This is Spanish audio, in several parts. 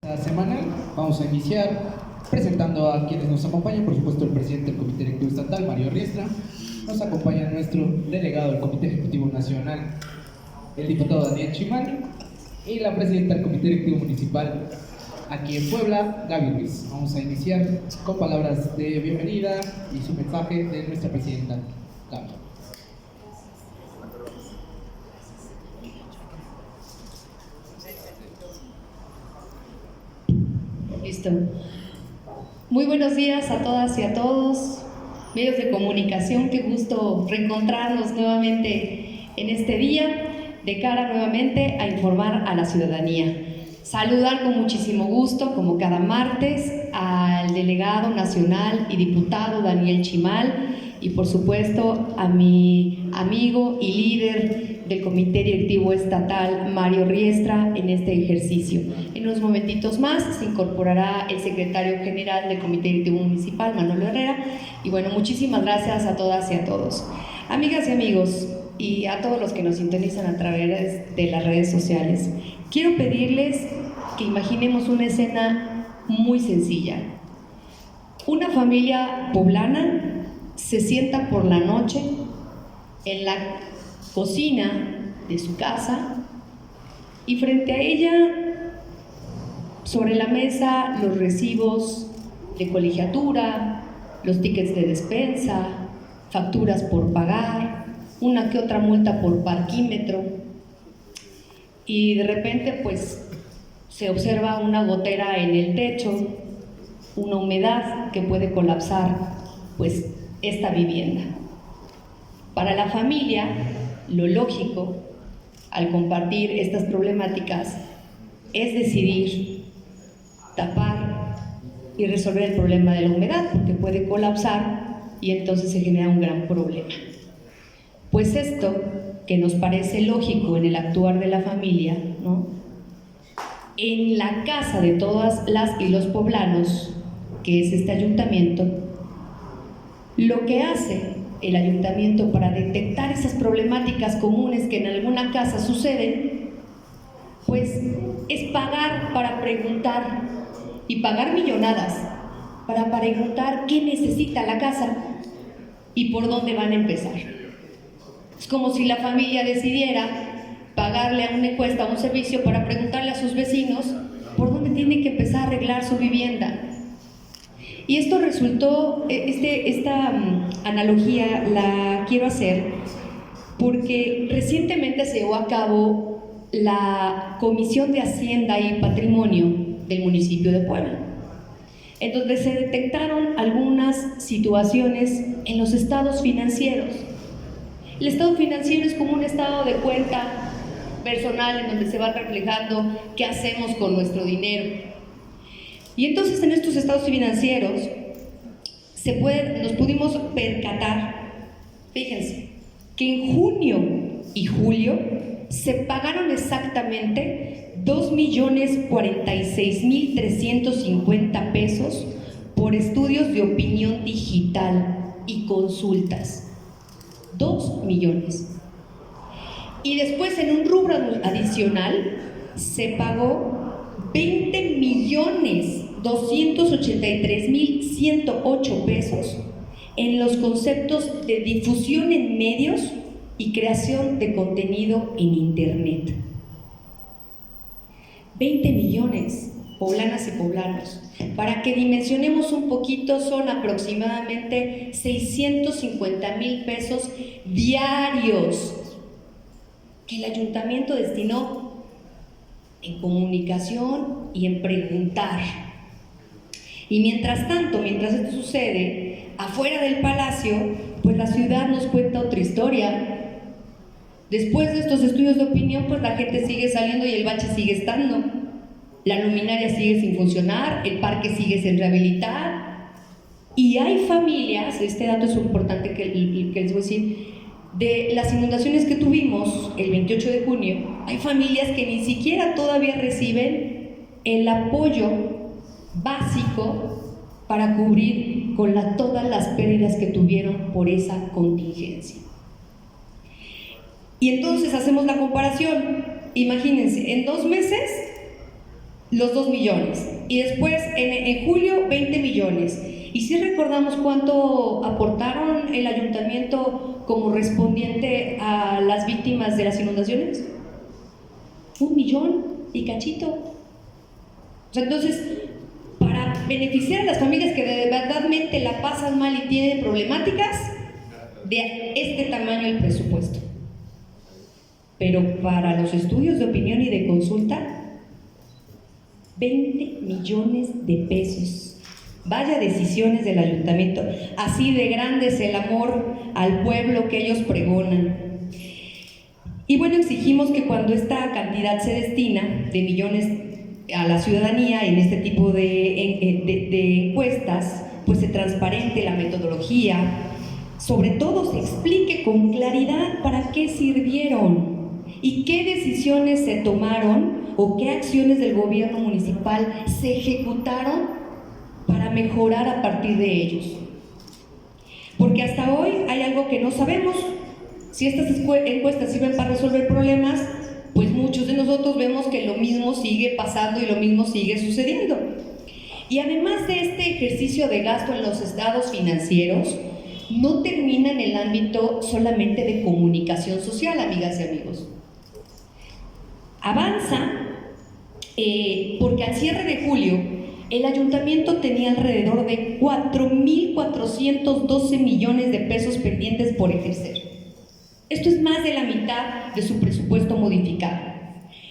Semanal. Vamos a iniciar presentando a quienes nos acompañan, por supuesto el presidente del Comité Directivo Estatal, Mario Riestra. Nos acompaña nuestro delegado del Comité Ejecutivo Nacional, el diputado Daniel Chimal, y la presidenta del Comité Directivo Municipal aquí en Puebla, Gaby Ruiz. Vamos a iniciar con palabras de bienvenida y su mensaje de nuestra presidenta, Gaby. Listo. Muy buenos días a todas y a todos, medios de comunicación, qué gusto reencontrarnos nuevamente en este día, de cara nuevamente a informar a la ciudadanía. Saludar con muchísimo gusto, como cada martes, al delegado nacional y diputado Daniel Chimal, y por supuesto a mi amigo y líder del Comité Directivo Estatal, Mario Riestra, en este ejercicio. En unos momentitos más se incorporará el secretario general del Comité Directivo Municipal, Manolo Herrera, y bueno, muchísimas gracias a todas y a todos. Amigas y amigos, y a todos los que nos sintonizan a través de las redes sociales, quiero pedirles que imaginemos una escena muy sencilla. Una familia poblana se sienta por la noche en la cocina de su casa y frente a ella, sobre la mesa, los recibos de colegiatura, los tickets de despensa, facturas por pagar, una que otra multa por parquímetro, y de repente pues se observa una gotera en el techo, una humedad que puede colapsar pues esta vivienda. Para la familia, lo lógico al compartir estas problemáticas es decidir tapar y resolver el problema de la humedad, porque puede colapsar y entonces se genera un gran problema. Pues esto, que nos parece lógico en el actuar de la familia, ¿no?, en la casa de todas las y los poblanos, que es este ayuntamiento, lo que hace el ayuntamiento para detectar esas problemáticas comunes que en alguna casa suceden, pues es pagar para preguntar, y pagar millonadas para preguntar qué necesita la casa y por dónde van a empezar. Es como si la familia decidiera pagarle a una encuesta, a un servicio, para preguntarle a sus vecinos por dónde tiene que empezar a arreglar su vivienda. Y esto resultó, esta analogía la quiero hacer porque recientemente se llevó a cabo la Comisión de Hacienda y Patrimonio del municipio de Puebla, en donde se detectaron algunas situaciones en los estados financieros. El estado financiero es como un estado de cuenta personal en donde se va reflejando qué hacemos con nuestro dinero. Y entonces en estos estados financieros nos pudimos percatar, fíjense, que en junio y julio se pagaron exactamente 2.046.350 pesos por estudios de opinión digital y consultas. 2 millones. Y después, en un rubro adicional, se pagó 20.283.108 pesos en los conceptos de difusión en medios y creación de contenido en internet. 20 millones, poblanas y poblanos. Para que dimensionemos un poquito, son aproximadamente 650,000 pesos diarios que el ayuntamiento destinó en comunicación y en preguntar. Y mientras tanto, mientras esto sucede, afuera del palacio, pues la ciudad nos cuenta otra historia. Después de estos estudios de opinión, pues la gente sigue saliendo y el bache sigue estando. La luminaria sigue sin funcionar, el parque sigue sin rehabilitar. Y hay familias, este dato es importante que les voy a decir, de las inundaciones que tuvimos el 28 de junio, hay familias que ni siquiera todavía reciben el apoyo básico para cubrir con todas las pérdidas que tuvieron por esa contingencia. Y entonces hacemos la comparación. Imagínense, en 2 meses los 2 millones. Y después, en julio, 20 millones. ¿Y si recordamos cuánto aportaron el ayuntamiento como respondiente a las víctimas de las inundaciones? 1 millón y cachito. O sea, entonces, para beneficiar a las familias que de verdadmente la pasan mal y tienen problemáticas, de este tamaño el presupuesto. Pero para los estudios de opinión y de consulta, 20 millones de pesos. Vaya decisiones del ayuntamiento. Así de grande es el amor al pueblo que ellos pregonan. Y bueno, exigimos que cuando esta cantidad se destina de millones a la ciudadanía en este tipo de encuestas, pues se transparente la metodología, sobre todo se explique con claridad para qué sirvieron y qué decisiones se tomaron o qué acciones del gobierno municipal se ejecutaron para mejorar a partir de ellos. Porque hasta hoy hay algo que no sabemos. Si estas encuestas sirven para resolver problemas, pues muchos de nosotros vemos que lo mismo sigue pasando y lo mismo sigue sucediendo. Y además de este ejercicio de gasto en los estados financieros, no termina en el ámbito solamente de comunicación social, amigas y amigos. Avanza porque al cierre de julio el ayuntamiento tenía alrededor de 4.412 millones de pesos pendientes por ejercer. Esto es más de la mitad de su presupuesto modificado.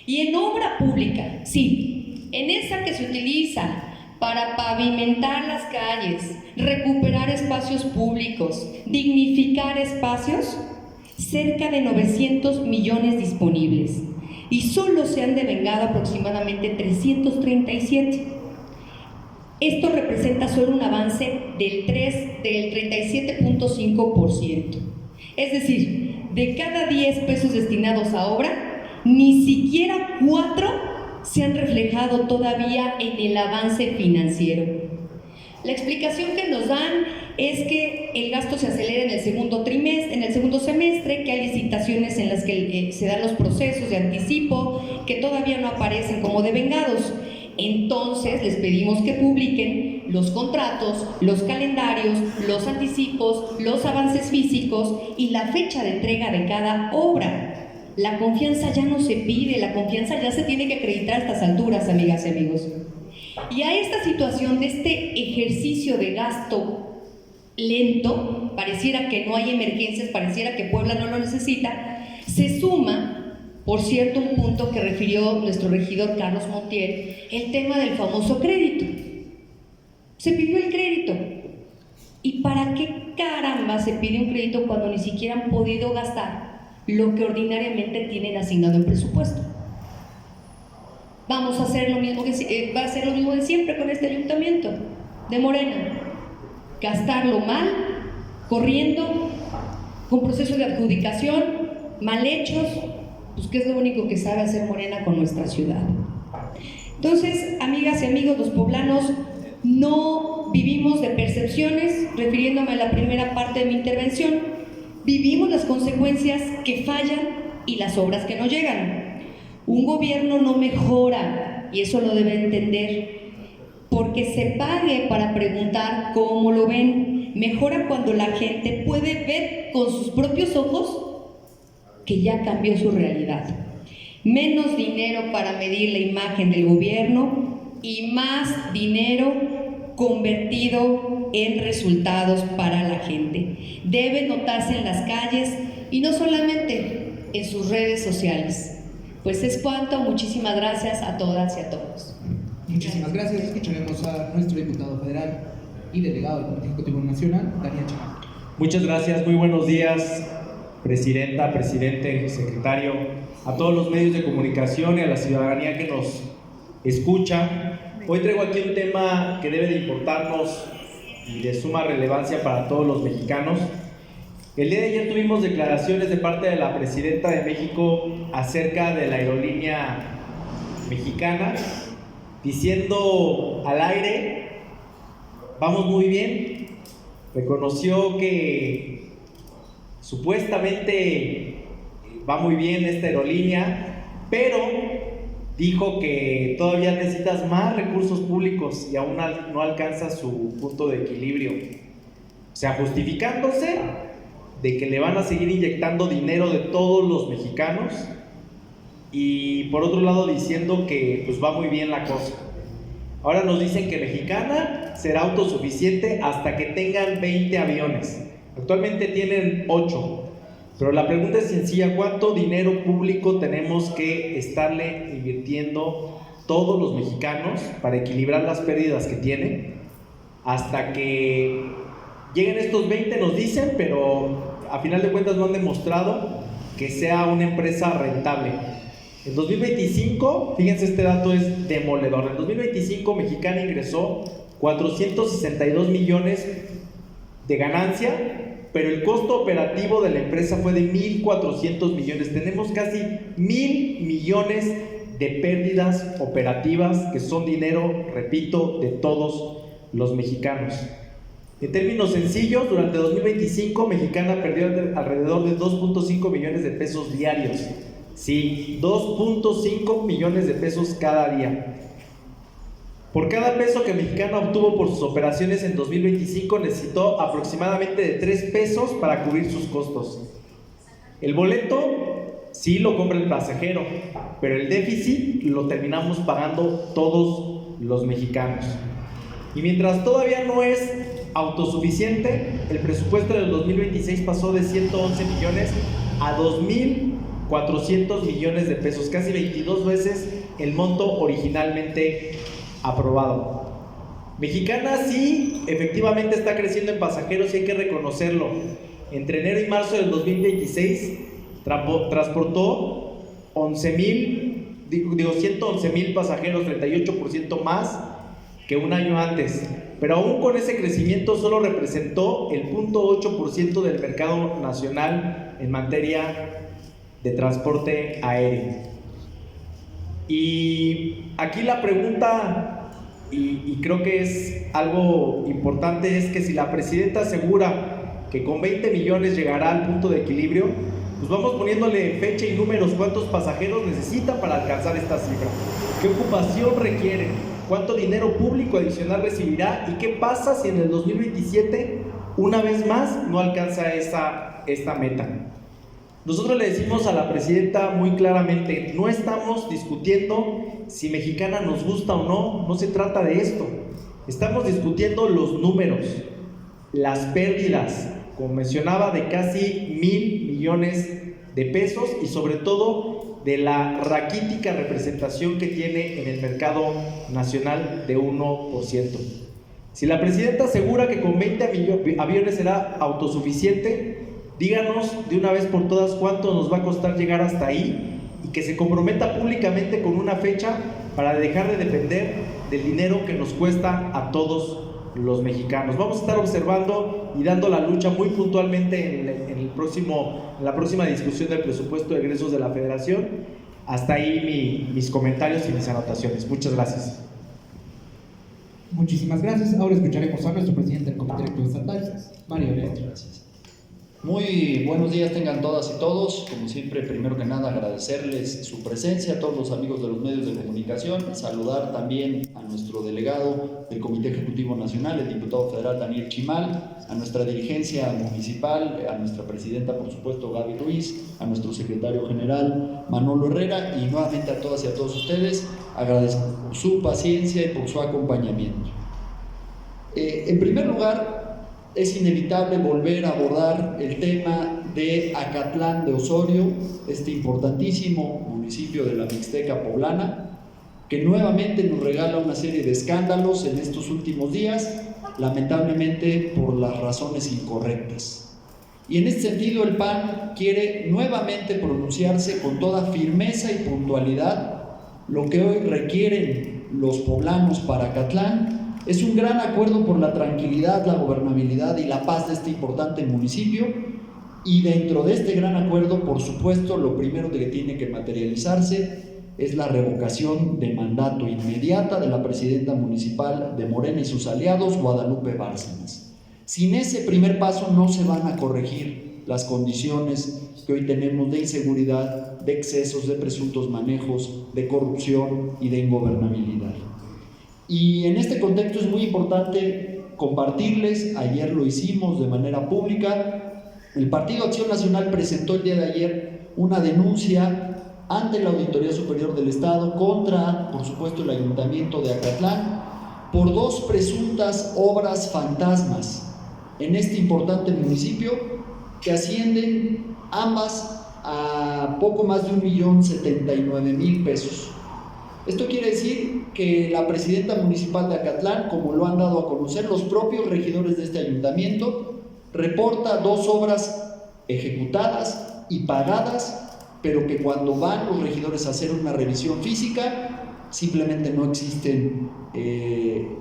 Y en obra pública, sí, en esa que se utiliza para pavimentar las calles, recuperar espacios públicos, dignificar espacios, cerca de 900 millones disponibles. Y solo se han devengado aproximadamente 337. Esto representa solo un avance del 37.5%. Es decir, de cada 10 pesos destinados a obra, ni siquiera 4 se han reflejado todavía en el avance financiero. La explicación que nos dan es que el gasto se acelera en el segundo semestre, que hay licitaciones en las que se dan los procesos de anticipo que todavía no aparecen como devengados. Entonces les pedimos que publiquen los contratos, los calendarios, los anticipos, los avances físicos y la fecha de entrega de cada obra. La confianza ya no se pide, la confianza ya se tiene que acreditar a estas alturas, amigas y amigos. Y a esta situación de este ejercicio de gasto lento, pareciera que no hay emergencias, pareciera que Puebla no lo necesita, se suma, por cierto, un punto que refirió nuestro regidor Carlos Montiel, el tema del famoso crédito. Se pidió el crédito. ¿Y para qué caramba se pide un crédito cuando ni siquiera han podido gastar lo que ordinariamente tienen asignado en presupuesto? Vamos a hacer lo mismo va a ser lo mismo de siempre con este ayuntamiento de Morena. Gastarlo mal, corriendo, con procesos de adjudicación mal hechos, pues que es lo único que sabe hacer Morena con nuestra ciudad. Entonces, amigas y amigos, los poblanos no vivimos de percepciones, refiriéndome a la primera parte de mi intervención, vivimos las consecuencias que fallan y las obras que no llegan. Un gobierno no mejora, y eso lo debe entender, porque se pague para preguntar cómo lo ven. Mejora cuando la gente puede ver con sus propios ojos que ya cambió su realidad. Menos dinero para medir la imagen del gobierno y más dinero convertido en resultados para la gente. Debe notarse en las calles y no solamente en sus redes sociales. Pues es cuanto. Muchísimas gracias a todas y a todos. Muchísimas gracias. Escucharemos a nuestro diputado federal y delegado del Comité Ejecutivo Nacional, Daniel Chamán. Muchas gracias, muy buenos días, presidenta, presidente, secretario, a todos los medios de comunicación y a la ciudadanía que nos escucha. Hoy traigo aquí un tema que debe de importarnos y de suma relevancia para todos los mexicanos. El día de ayer tuvimos declaraciones de parte de la presidenta de México acerca de la aerolínea mexicana, diciendo al aire, vamos muy bien. Reconoció que supuestamente va muy bien esta aerolínea, pero dijo que todavía necesitas más recursos públicos y aún no alcanza su punto de equilibrio. O sea, justificándose de que le van a seguir inyectando dinero de todos los mexicanos y por otro lado diciendo que pues va muy bien la cosa. Ahora nos dicen que Mexicana será autosuficiente hasta que tengan 20 aviones. Actualmente tienen 8. Pero la pregunta es sencilla: ¿cuánto dinero público tenemos que estarle invirtiendo todos los mexicanos para equilibrar las pérdidas que tienen? Hasta que lleguen estos 20 nos dicen, pero a final de cuentas no han demostrado que sea una empresa rentable. En 2025, fíjense, este dato es demoledor. En 2025 Mexicana ingresó 462 millones de ganancia, pero el costo operativo de la empresa fue de 1.400 millones. Tenemos casi 1.000 millones de pérdidas operativas, que son dinero, repito, de todos los mexicanos. En términos sencillos, durante 2025 Mexicana perdió alrededor de 2.5 millones de pesos diarios. Sí, 2.5 millones de pesos cada día. Por cada peso que Mexicana obtuvo por sus operaciones en 2025, necesitó aproximadamente de 3 pesos para cubrir sus costos. El boleto sí lo compra el pasajero, pero el déficit lo terminamos pagando todos los mexicanos. Y mientras todavía no es autosuficiente, el presupuesto del 2026 pasó de 111 millones a 2.400 millones de pesos, casi 22 veces el monto originalmente aprobado. Mexicana sí, efectivamente está creciendo en pasajeros y hay que reconocerlo. Entre enero y marzo del 2026 transportó 111,000 pasajeros, 38% más que un año antes. Pero aún con ese crecimiento solo representó el 0.8% del mercado nacional en materia de transporte aéreo. Y aquí la pregunta, y creo que es algo importante, es que si la presidenta asegura que con 20 millones llegará al punto de equilibrio, pues vamos poniéndole fecha y números. ¿Cuántos pasajeros necesita para alcanzar esta cifra? ¿Qué ocupación requiere? ¿Cuánto dinero público adicional recibirá? ¿Y qué pasa si en el 2027 una vez más no alcanza esta meta? Nosotros le decimos a la presidenta muy claramente: no estamos discutiendo si Mexicana nos gusta o no, no se trata de esto. Estamos discutiendo los números, las pérdidas, como mencionaba, de casi 1.000 millones de pesos y sobre todo de la raquítica representación que tiene en el mercado nacional de 1%. Si la presidenta asegura que con 20 aviones será autosuficiente, díganos de una vez por todas cuánto nos va a costar llegar hasta ahí y que se comprometa públicamente con una fecha para dejar de depender del dinero que nos cuesta a todos los mexicanos. Vamos a estar observando y dando la lucha muy puntualmente en la próxima discusión del presupuesto de egresos de la Federación. Hasta ahí mis comentarios y mis anotaciones. Muchas gracias. Muchísimas gracias. Ahora escucharemos a nuestro presidente del Comité Directivo Estatal, Mario Riestra. Gracias. Muy buenos días tengan todas y todos. Como siempre, primero que nada, agradecerles su presencia a todos los amigos de los medios de comunicación, saludar también a nuestro delegado del Comité Ejecutivo Nacional, el diputado federal Daniel Chimal, a nuestra dirigencia municipal, a nuestra presidenta, por supuesto, Gaby Ruiz, a nuestro secretario general, Manolo Herrera, y nuevamente a todas y a todos ustedes, agradezco por su paciencia y por su acompañamiento. En primer lugar, es inevitable volver a abordar el tema de Acatlán de Osorio, este importantísimo municipio de la Mixteca poblana, que nuevamente nos regala una serie de escándalos en estos últimos días, lamentablemente por las razones incorrectas. Y en este sentido el PAN quiere nuevamente pronunciarse con toda firmeza y puntualidad. Lo que hoy requieren los poblanos para Acatlán es un gran acuerdo por la tranquilidad, la gobernabilidad y la paz de este importante municipio, y dentro de este gran acuerdo, por supuesto, lo primero que tiene que materializarse es la revocación de mandato inmediata de la presidenta municipal de Morena y sus aliados, Guadalupe Bárcenas. Sin ese primer paso no se van a corregir las condiciones que hoy tenemos de inseguridad, de excesos, de presuntos manejos, de corrupción y de ingobernabilidad. Y en este contexto es muy importante compartirles, ayer lo hicimos de manera pública, el Partido Acción Nacional presentó el día de ayer una denuncia ante la Auditoría Superior del Estado contra, por supuesto, el Ayuntamiento de Acatlán por 2 presuntas obras fantasmas en este importante municipio que ascienden ambas a poco más de 1.079.000 pesos. Esto quiere decir que la presidenta municipal de Acatlán, como lo han dado a conocer los propios regidores de este ayuntamiento, reporta 2 obras ejecutadas y pagadas, pero que cuando van los regidores a hacer una revisión física, simplemente no existen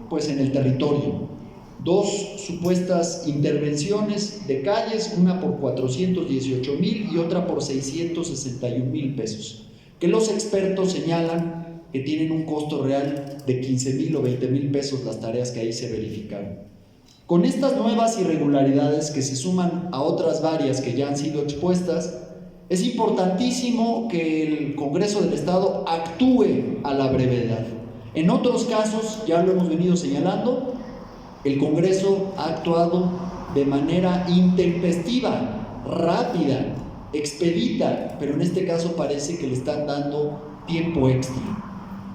pues en el territorio. 2 supuestas intervenciones de calles, una por 418,000 y otra por 661,000 pesos, que los expertos señalan que tienen un costo real de 15,000 o 20,000 pesos las tareas que ahí se verificaron. Con estas nuevas irregularidades que se suman a otras varias que ya han sido expuestas, es importantísimo que el Congreso del Estado actúe a la brevedad. En otros casos, ya lo hemos venido señalando, el Congreso ha actuado de manera intempestiva, rápida, expedita, pero en este caso parece que le están dando tiempo extra.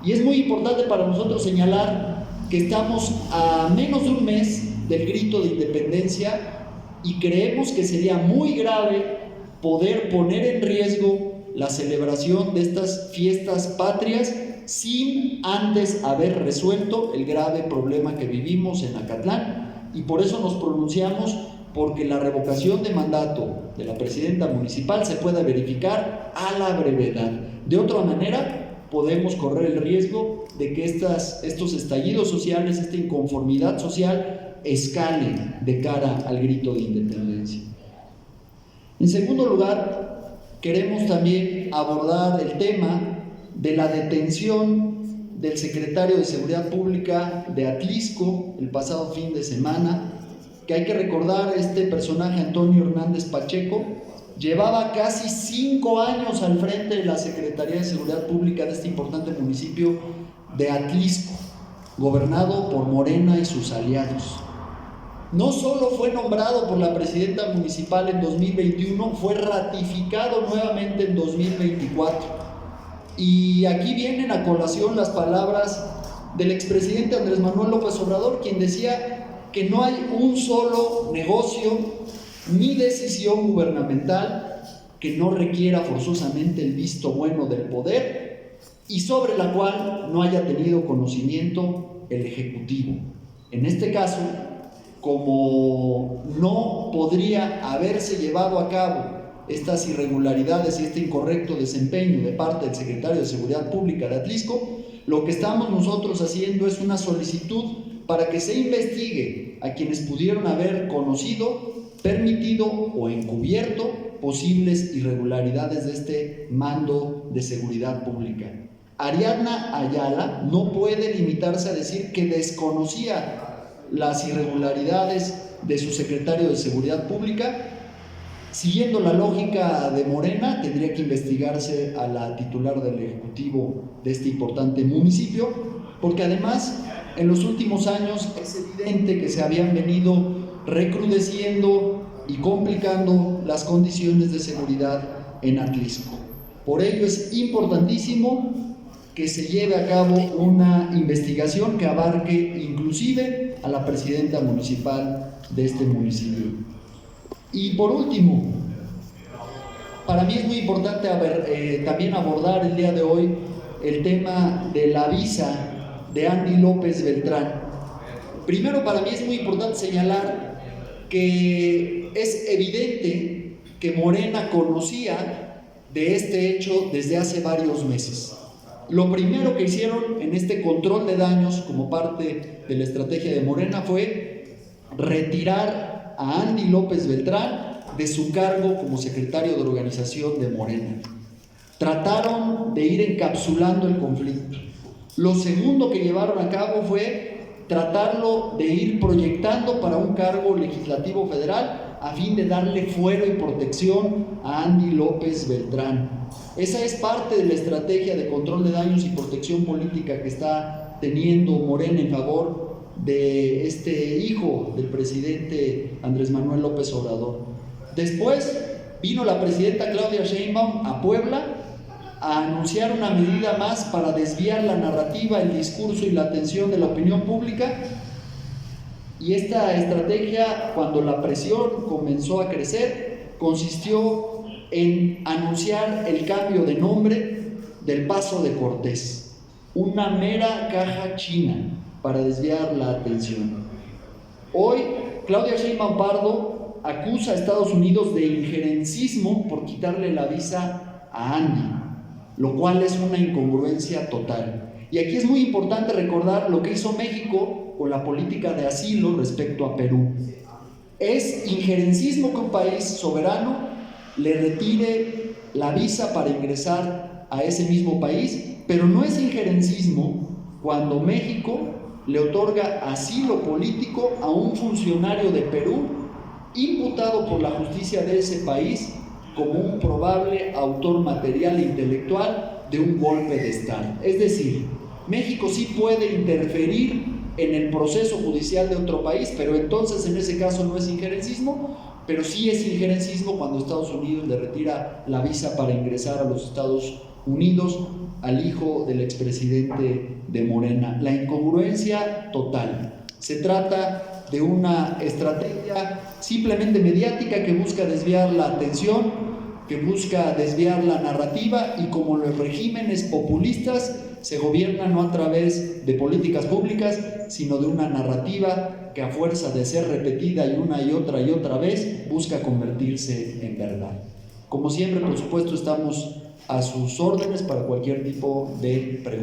Y es muy importante para nosotros señalar que estamos a menos de un mes del grito de independencia y creemos que sería muy grave poder poner en riesgo la celebración de estas fiestas patrias sin antes haber resuelto el grave problema que vivimos en Acatlán, y por eso nos pronunciamos porque la revocación de mandato de la presidenta municipal se pueda verificar a la brevedad. De otra manera, podemos correr el riesgo de que estos estallidos sociales, esta inconformidad social, escale de cara al grito de independencia. En segundo lugar, queremos también abordar el tema de la detención del secretario de Seguridad Pública de Atlisco el pasado fin de semana, que hay que recordar, este personaje, Antonio Hernández Pacheco, llevaba casi 5 años al frente de la Secretaría de Seguridad Pública de este importante municipio de Atlisco, gobernado por Morena y sus aliados. No solo fue nombrado por la presidenta municipal en 2021, fue ratificado nuevamente en 2024. Y aquí vienen a colación las palabras del expresidente Andrés Manuel López Obrador, quien decía que no hay un solo negocio ni decisión gubernamental que no requiera forzosamente el visto bueno del poder y sobre la cual no haya tenido conocimiento el Ejecutivo. En este caso, como no podría haberse llevado a cabo estas irregularidades y este incorrecto desempeño de parte del secretario de Seguridad Pública de Atlisco, lo que estamos nosotros haciendo es una solicitud para que se investigue a quienes pudieron haber conocido, permitido o encubierto posibles irregularidades de este mando de seguridad pública. Ariadna Ayala no puede limitarse a decir que desconocía las irregularidades de su secretario de Seguridad Pública. Siguiendo la lógica de Morena, tendría que investigarse a la titular del Ejecutivo de este importante municipio, porque además en los últimos años es evidente que se habían venido recrudeciendo y complicando las condiciones de seguridad en Atlisco. Por ello es importantísimo que se lleve a cabo una investigación que abarque inclusive a la presidenta municipal de este municipio. Y por último, para mí es muy importante también abordar el día de hoy el tema de la visa de Andy López Beltrán. Primero, para mí es muy importante señalar que es evidente que Morena conocía de este hecho desde hace varios meses. Lo primero que hicieron en este control de daños como parte de la estrategia de Morena fue retirar a Andy López Beltrán de su cargo como secretario de organización de Morena. Trataron de ir encapsulando el conflicto. Lo segundo que llevaron a cabo fue tratarlo de ir proyectando para un cargo legislativo federal a fin de darle fuero y protección a Andy López Beltrán. Esa es parte de la estrategia de control de daños y protección política que está teniendo Morena en favor de este hijo del presidente Andrés Manuel López Obrador. Después vino la presidenta Claudia Sheinbaum a Puebla a anunciar una medida más para desviar la narrativa, el discurso y la atención de la opinión pública. Y esta estrategia, cuando la presión comenzó a crecer, consistió en anunciar el cambio de nombre del Paso de Cortés, una mera caja china para desviar la atención. Hoy, Claudia Sheinbaum Pardo acusa a Estados Unidos de injerencismo por quitarle la visa a Andy, lo cual es una incongruencia total. Y aquí es muy importante recordar lo que hizo México con la política de asilo respecto a Perú. Es injerencismo que un país soberano le retire la visa para ingresar a ese mismo país, pero no es injerencismo cuando México le otorga asilo político a un funcionario de Perú imputado por la justicia de ese país como un probable autor material e intelectual de un golpe de Estado. Es decir, México sí puede interferir en el proceso judicial de otro país, pero entonces en ese caso no es injerencismo, pero sí es injerencismo cuando Estados Unidos le retira la visa para ingresar a los Estados Unidos al hijo del expresidente de Morena. La incongruencia total. Se trata de una estrategia simplemente mediática que busca desviar la atención, que busca desviar la narrativa, y como los regímenes populistas se gobiernan no a través de políticas públicas, sino de una narrativa que a fuerza de ser repetida y otra vez busca convertirse en verdad. Como siempre, por supuesto, estamos a sus órdenes para cualquier tipo de pregunta.